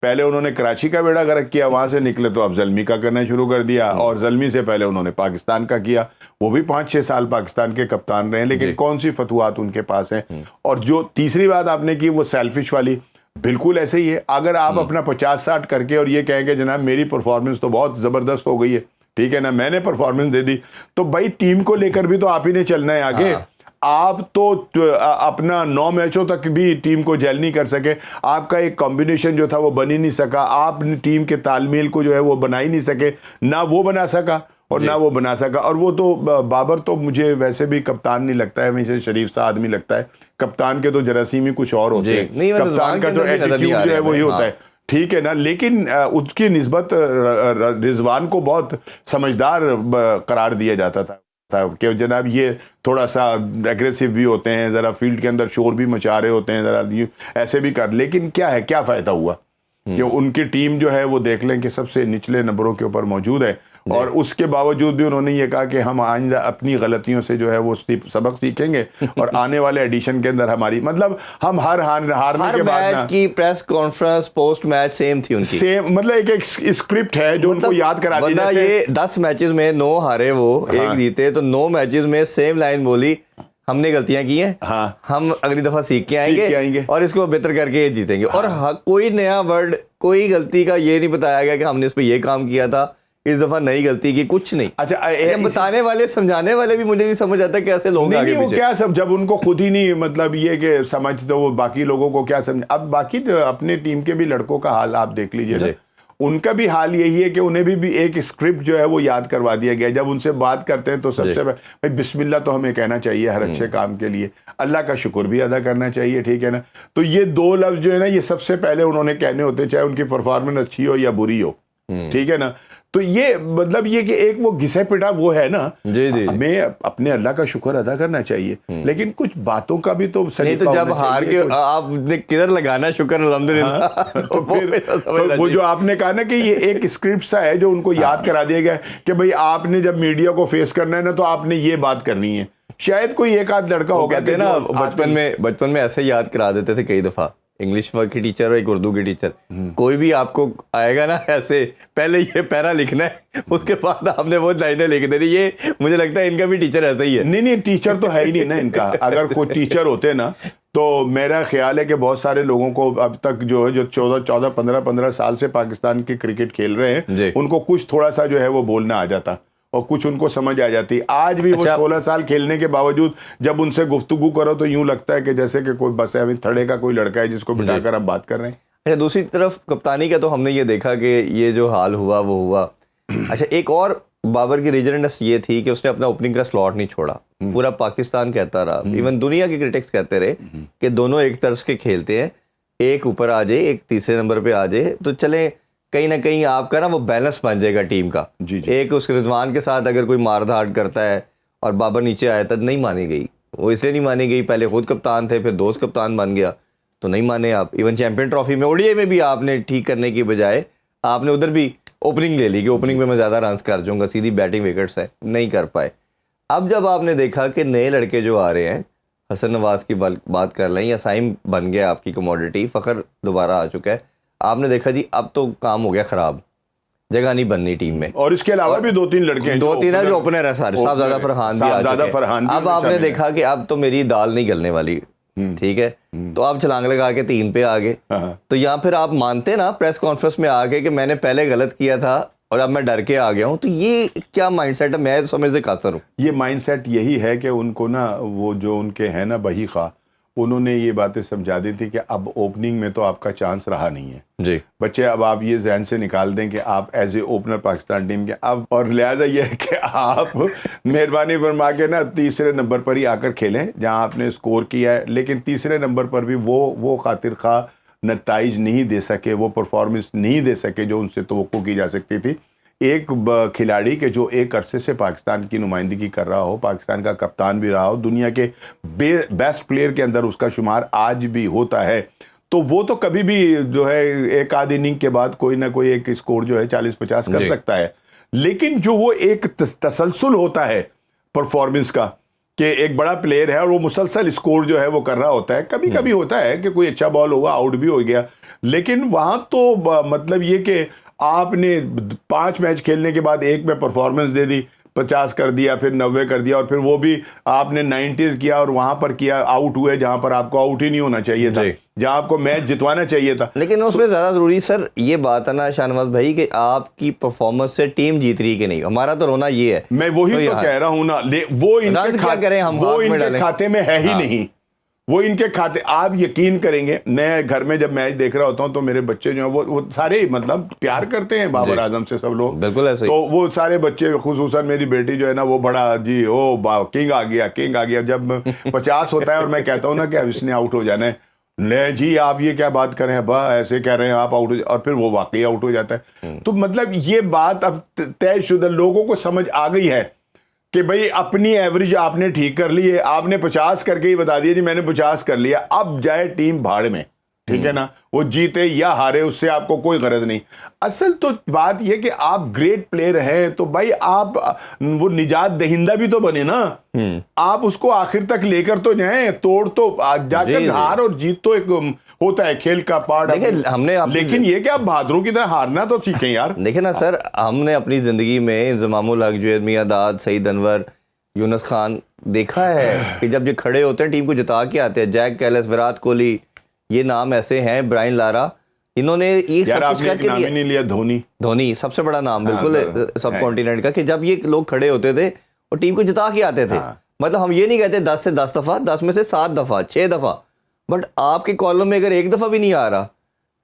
پہلے انہوں نے کراچی کا بیڑا غرق کیا, وہاں سے نکلے تو اب زلمی کا کرنا شروع کر دیا, اور زلمی سے پہلے انہوں نے پاکستان کا کیا. وہ بھی 5-6 سال پاکستان کے کپتان رہے ہیں, لیکن کون سی فتوحات ان کے پاس ہیں. اور جو تیسری بات آپ نے کی وہ سیلفش والی, بالکل ایسے ہی ہے. اگر آپ اپنا 50-60 کر کے اور یہ کہیں کہ جناب میری پرفارمنس تو بہت زبردست ہو گئی ہے, ٹھیک ہے نا, میں نے پرفارمنس دے دی, تو بھائی ٹیم کو لے کر بھی تو آپ ہی نے چلنا ہے آگے. آپ تو اپنا 9 میچوں تک بھی ٹیم کو جیل نہیں کر سکے, آپ کا ایک کمبینیشن جو تھا وہ بن ہی نہیں سکا, آپ نے ٹیم کے تال میل کو جو ہے وہ بنا ہی نہیں سکے, نہ وہ بنا سکا اور نہ وہ بنا سکا. اور وہ تو بابر تو مجھے ویسے بھی کپتان نہیں لگتا ہے, مجھے شریف سا آدمی لگتا ہے. کپتان کے تو جراثیم ہی کچھ اور ہوتے ہیں, کپتان کا جو ایٹیٹیوڈ جو ہے وہی ہوتا ہے, ٹھیک ہے نا. لیکن اس کی نسبت رضوان کو بہت سمجھدار قرار دیا جاتا تھا کہ جناب یہ تھوڑا سا ایگریسو بھی ہوتے ہیں, ذرا فیلڈ کے اندر شور بھی مچا رہے ہوتے ہیں, ذرا ایسے بھی کر. لیکن کیا ہے, کیا فائدہ ہوا کہ ان کی ٹیم جو ہے وہ دیکھ لیں کہ سب سے نچلے نمبروں کے اوپر موجود ہے, اور اس کے باوجود بھی انہوں نے یہ کہا کہ ہم آئندہ اپنی غلطیوں سے جو ہے وہ سبق سیکھیں گے, اور آنے والے ایڈیشن کے اندر ہماری مطلب ہم ہارنے کے بعد میچ کی press conference post match same تھی ان کی, سیم مطلب ایک اسکرپٹ ہے جو ان کو یاد کرا دی. جیسے یہ 10 میچز میں 9 ہارے, وہ 1 جیتے, تو 9 میچز میں سیم لائن بولی, ہم نے غلطیاں کی ہیں, ہم اگلی دفعہ سیکھ کے آئیں گے اور اس کو بہتر کر کے جیتیں گے. اور کوئی نیا ورڈ, کوئی غلطی کا یہ نہیں بتایا گیا کہ ہم نے اس پہ یہ کام کیا تھا, اس دفعہ نئی غلطی کی, کچھ نہیں. اچھا, بتانے والے سمجھانے والے بھی مجھے نہیں سمجھ آتا کہ ایسے لوگ آگے پیچھے کیا سب, جب ان کو خود ہی نہیں مطلب یہ کہ سمجھتے وہ باقی لوگوں کو کیا سمجھ. اب باقی اپنے ٹیم کے بھی لڑکوں کا حال آپ دیکھ لیجئے, ان کا بھی حال یہی ہے کہ انہیں بھی ایک اسکرپٹ جو ہے وہ یاد کروا دیا گیا. جب ان سے بات کرتے ہیں تو سب سے بھائی بسم اللہ تو ہمیں کہنا چاہیے ہر اچھے کام کے لیے, اللہ کا شکر بھی ادا کرنا چاہیے, ٹھیک ہے نا. تو یہ 2 لفظ جو ہے نا یہ سب سے پہلے انہوں نے کہنے ہوتے, چاہے ان کی پرفارمنس اچھی ہو یا بری ہو, ٹھیک ہے نا. تو یہ مطلب یہ کہ ایک وہ گھسے پٹا وہ ہے نا, ہمیں اپنے اللہ کا شکر ادا کرنا چاہیے, لیکن کچھ باتوں کا بھی تو نہیں. تو جب ہار کے آپ نے کدھر لگانا شکر الحمدللہ, تو پھر وہ جو آپ نے کہا نا کہ یہ ایک اسکرپٹ سا ہے جو ان کو یاد کرا دیا گیا کہ بھئی آپ نے جب میڈیا کو فیس کرنا ہے نا تو آپ نے یہ بات کرنی ہے. شاید کوئی ایک آدھ لڑکا ہوگا, کہتے ہیں نا بچپن میں ایسے یاد کرا دیتے تھے کئی دفعہ, انگلش کی ٹیچر اور ایک اردو کی ٹیچر, کوئی بھی آپ کو آئے گا نا ایسے, پہلے یہ پیرا لکھنا ہے, اس کے بعد آپ نے وہ لائنیں لکھ دینی. یہ مجھے لگتا ہے ان کا بھی ٹیچر ایسا ہی ہے. نہیں ٹیچر تو ہے ہی نہیں نا ان کا. اگر کوئی ٹیچر ہوتے نا تو میرا خیال ہے کہ بہت سارے لوگوں کو اب تک جو ہے جو 14-15 سال سے پاکستان کی کرکٹ کھیل رہے ہیں, ان کو کچھ تھوڑا سا جو ہے وہ بولنا آ جاتا اور کچھ ان کو سمجھ آ جاتی. آج بھی وہ 16 سال کھیلنے کے باوجود جب ان سے گفتگو کرو تو یوں لگتا ہے کہ جیسے کہ کوئی بس ہے تھڑے کا کوئی لڑکا ہے جس کو بٹھا کر ہم بات کر رہے ہیں. اچھا, دوسری طرف کپتانی کا تو ہم نے یہ دیکھا کہ یہ جو حال ہوا وہ ہوا. اچھا, ایک اور بابر کی ریجنڈنس یہ تھی کہ اس نے اپنا اوپننگ کا سلاٹ نہیں چھوڑا. پورا پاکستان کہتا رہا, ایون دنیا کے کرٹکس کہتے رہے کہ دونوں ایک طرز کے کھیلتے ہیں, ایک اوپر آ جائے ایک تیسرے نمبر پہ آ جائے تو چلیں کہیں نہ کہیں آپ کا نا وہ بیلنس بن جائے گا ٹیم کا. ایک اس کے رضوان کے ساتھ اگر کوئی مار دھاڑ کرتا ہے اور بابر نیچے آیا تھا, نہیں مانی گئی. وہ اس لیے نہیں مانی گئی, پہلے خود کپتان تھے, پھر دوست کپتان بن گیا تو نہیں مانے آپ. ایون چیمپئن ٹرافی میں اوڈی اے میں بھی آپ نے ٹھیک کرنے کی بجائے آپ نے ادھر بھی اوپننگ لے لی کہ اوپننگ میں زیادہ رنس کر جاؤں گا, سیدھی بیٹنگ وکٹس ہیں, نہیں کر پائے. اب جب آپ نے دیکھا کہ نئے لڑکے جو آ رہے ہیں, حسن نواز کی بات کر لیں یا سائم بن گیا آپ کی کموڈٹی, فخر دوبارہ آ چکا ہے, آپ نے دیکھا جی اب تو کام ہو گیا خراب, جگہ نہیں بننی ٹیم میں. اور اس کے علاوہ بھی 2-3 لڑکے ہیں, 2-3 ہیں جو اوپنر ہیں سارے, صاحبزادہ فرحان بھی آ چکے ہیں. اب آپ نے دیکھا کہ اب تو میری دال نہیں گلنے والی, ٹھیک ہے, تو آپ چھلانگ لگا کے 3 پہ آ گئے. تو یہاں پھر آپ مانتے نا پریس کانفرنس میں آ کے کہ میں نے پہلے غلط کیا تھا اور اب میں ڈر کے آ گیا ہوں, تو یہ کیا مائنڈ سیٹ ہے؟ میں سمجھ سے قاصر ہوں. یہ مائنڈ سیٹ یہی ہے کہ ان کو نا وہ جو ان کے ہیں نا بہی خواہ, انہوں نے یہ باتیں سمجھا دی تھی کہ اب اوپننگ میں تو آپ کا چانس رہا نہیں ہے جی بچے, اب آپ یہ ذہن سے نکال دیں کہ آپ as a opener Pakistan team کے اب, اور لہٰذا یہ ہے کہ آپ مہربانی فرما کے نا تیسرے نمبر پر ہی آ کر کھیلیں جہاں آپ نے اسکور کیا ہے. لیکن تیسرے نمبر پر بھی وہ خاطر خواہ نتائج نہیں دے سکے, وہ پرفارمنس نہیں دے سکے جو ان سے توقع کی جا سکتی تھی. ایک کھلاڑی کے جو ایک عرصے سے پاکستان کی نمائندگی کر رہا ہو, پاکستان کا کپتان بھی رہا ہو, دنیا کے بیسٹ پلیئر کے اندر اس کا شمار آج بھی ہوتا ہے, تو وہ تو کبھی بھی جو ہے ایک آدھ اننگ کے بعد کوئی نہ کوئی ایک اسکور جو ہے 40-50 کر سکتا ہے. لیکن جو وہ ایک تسلسل ہوتا ہے پرفارمنس کا, کہ ایک بڑا پلیئر ہے اور وہ مسلسل اسکور جو ہے وہ کر رہا ہوتا ہے. کبھی کبھی ہوتا ہے کہ کوئی اچھا بال ہوگا, آؤٹ بھی ہو گیا, لیکن وہاں تو مطلب یہ کہ آپ نے 5 میچ کھیلنے کے بعد ایک میں پرفارمنس دے دی, 50 کر دیا, پھر 90 کر دیا, اور پھر وہ بھی آپ نے 90 کیا اور وہاں پر کیا, آؤٹ ہوئے جہاں پر آپ کو آؤٹ ہی نہیں ہونا چاہیے تھا, جہاں آپ کو میچ جتوانا چاہیے تھا. لیکن اس میں زیادہ ضروری سر یہ بات ہے نا شاہ نواز بھائی کہ آپ کی پرفارمنس سے ٹیم جیت رہی کہ نہیں. ہمارا تو رونا یہ ہے, میں وہی تو کہہ رہا ہوں نا, وہ ان کے کھاتے میں ہے ہی نہیں, وہ ان کے کھاتے. آپ یقین کریں گے, میں گھر میں جب میچ دیکھ رہا ہوتا ہوں تو میرے بچے جو ہیں وہ سارے مطلب پیار کرتے ہیں بابر اعظم سے سب لوگ, بالکل ایسے, تو وہ سارے بچے, خصوصاً میری بیٹی جو ہے نا وہ بڑا جی کنگ آ گیا, کنگ آ گیا. جب 50 ہوتا ہے اور میں کہتا ہوں نا کہ اب اس نے آؤٹ ہو جانا ہے, لے جی آپ یہ کیا بات کر رہے ہیں ابا, ایسے کہہ رہے ہیں آپ آؤٹ ہو, اور پھر وہ واقعی آؤٹ ہو جاتا ہے. تو مطلب یہ بات اب طے شدہ, لوگوں کو سمجھ آ گئی ہے کہ بھئی اپنی ایوریج آپ نے ٹھیک کر لی ہے, آپ نے 50 کر کے ہی بتا دیا جی میں نے 50 کر لیا, اب جائے ٹیم بھاڑ میں, ٹھیک ہے نا, وہ جیتے یا ہارے اس سے آپ کو کوئی غرض نہیں. اصل تو بات یہ کہ آپ گریٹ پلیئر ہیں تو بھائی آپ وہ نجات دہندہ بھی تو بنے نا, آپ اس کو آخر تک لے کر تو جائیں, توڑ تو جا کر ہار اور جیت تو ایک ہوتا ہے کھیل کا پارٹ. ہم نے لیکن یہ کہ آپ بہادروں کی طرح ہارنا تو سیکھیں یار. دیکھیں نا سر, ہم نے اپنی زندگی میں انضمام الحق, جوید میاں داد, سعید انور, یونس خان دیکھا ہے کہ جب یہ کھڑے ہوتے ہیں ٹیم کو جتا کے آتے ہیں. جیک کیلس, وراٹ کوہلی, یہ نام ایسے ہیں, برائن لارا, انہوں نے یہ سب کچھ کر کے دیا. نہیں لیا دھونی سب سے بڑا نام بالکل سب کانٹیننٹ کا, کہ جب یہ لوگ کھڑے ہوتے تھے اور ٹیم کو جتا کے آتے تھے. مطلب ہم یہ نہیں کہتے 10 سے 10 دفعہ, 10 میں سے 7 دفعہ, 6 دفعہ, بٹ آپ کے کالم میں اگر ایک دفعہ بھی نہیں آ رہا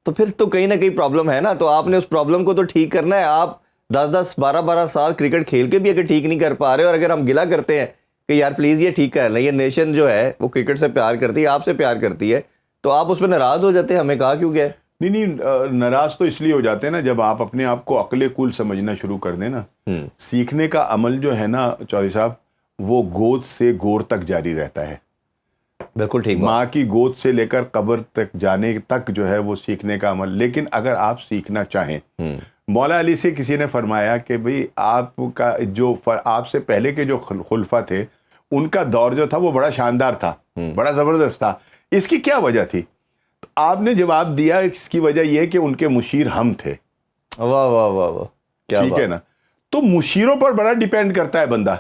تو پھر تو کہیں نہ کہیں پرابلم ہے نا. تو آپ نے اس پرابلم کو تو ٹھیک کرنا ہے. آپ 10 12 سال کرکٹ کھیل کے بھی اگر ٹھیک نہیں کر پا رہے, اور اگر ہم گلا کرتے ہیں کہ یار پلیز یہ ٹھیک کر لیں, یہ نیشن جو ہے وہ کرکٹ سے پیار کرتی ہے, آپ سے پیار کرتی ہے, تو آپ اس پہ ناراض ہو جاتے ہیں. ہمیں کہا کیوں گیا؟ نہیں, ناراض تو اس لیے ہو جاتے ہیں نا جب آپ اپنے آپ کو عقل کل سمجھنا شروع کر دیں نا. سیکھنے کا عمل جو ہے نا چودھری صاحب, وہ گود سے گور تک جاری رہتا ہے. بالکل ٹھیک, ماں کی گود سے لے کر قبر تک جانے تک جو ہے وہ سیکھنے کا عمل. لیکن اگر آپ سیکھنا چاہیں, مولا علی سے کسی نے فرمایا کہ بھئی آپ کا جو آپ سے پہلے کے جو خلفاء تھے ان کا دور جو تھا وہ بڑا شاندار تھا, بڑا زبردست تھا, اس کی کیا وجہ تھی؟ تو آپ نے جواب دیا اس کی وجہ یہ کہ ان کے مشیر ہم تھے. واہ واہ واہ واہ, کیا ٹھیک ہے نا. تو مشیروں پر بڑا ڈیپینڈ کرتا ہے بندہ,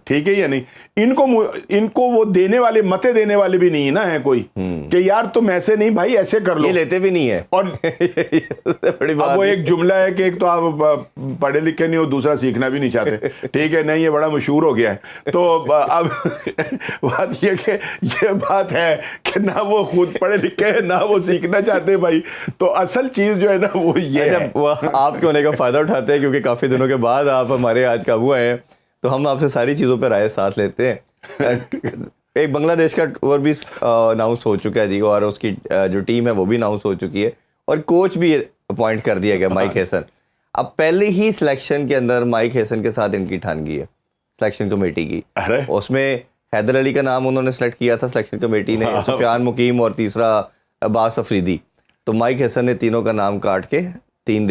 ٹھیک ہے یا نہیں. ان کو وہ دینے والے, متے دینے والے بھی نہیں نا ہے کوئی کہ یار تم ایسے نہیں بھائی ایسے کر لو, یہ لیتے بھی نہیں ہے. اور اب وہ ایک جملہ ہے کہ ایک تو آپ پڑھے لکھے نہیں ہو, دوسرا سیکھنا بھی نہیں چاہتے, ٹھیک ہے, نہیں یہ بڑا مشہور ہو گیا ہے. تو اب بات یہ کہ یہ بات ہے کہ نہ وہ خود پڑھے لکھے ہیں نہ وہ سیکھنا چاہتے بھائی. تو اصل چیز جو ہے نا وہ یہ ہے, آپ کے ہونے کا فائدہ اٹھاتے ہیں کیونکہ کافی دنوں کے بعد آپ ہمارے آج قابو آئے ہیں, تو ہم آپ سے ساری چیزوں پہ رائے ساتھ لیتے ہیں. ایک بنگلہ دیش کا ٹور بھی اناؤنس ہو چکا ہے جی, اور اس کی جو ٹیم ہے وہ بھی اناؤنس ہو چکی ہے, اور کوچ بھی اپوائنٹ کر دیا گیا, مائک ہیسن. اب پہلے ہی سلیکشن کے اندر مائک ہیسن کے ساتھ ان کی ٹھان گئی ہے سلیکشن کمیٹی کی. اس میں حیدر علی کا نام انہوں نے سلیکٹ کیا تھا سلیکشن کمیٹی نے, سفیان مقیم, اور تیسرا عباس افریدی. تو مائک ہیسن نے تینوں کا نام کاٹ کے 3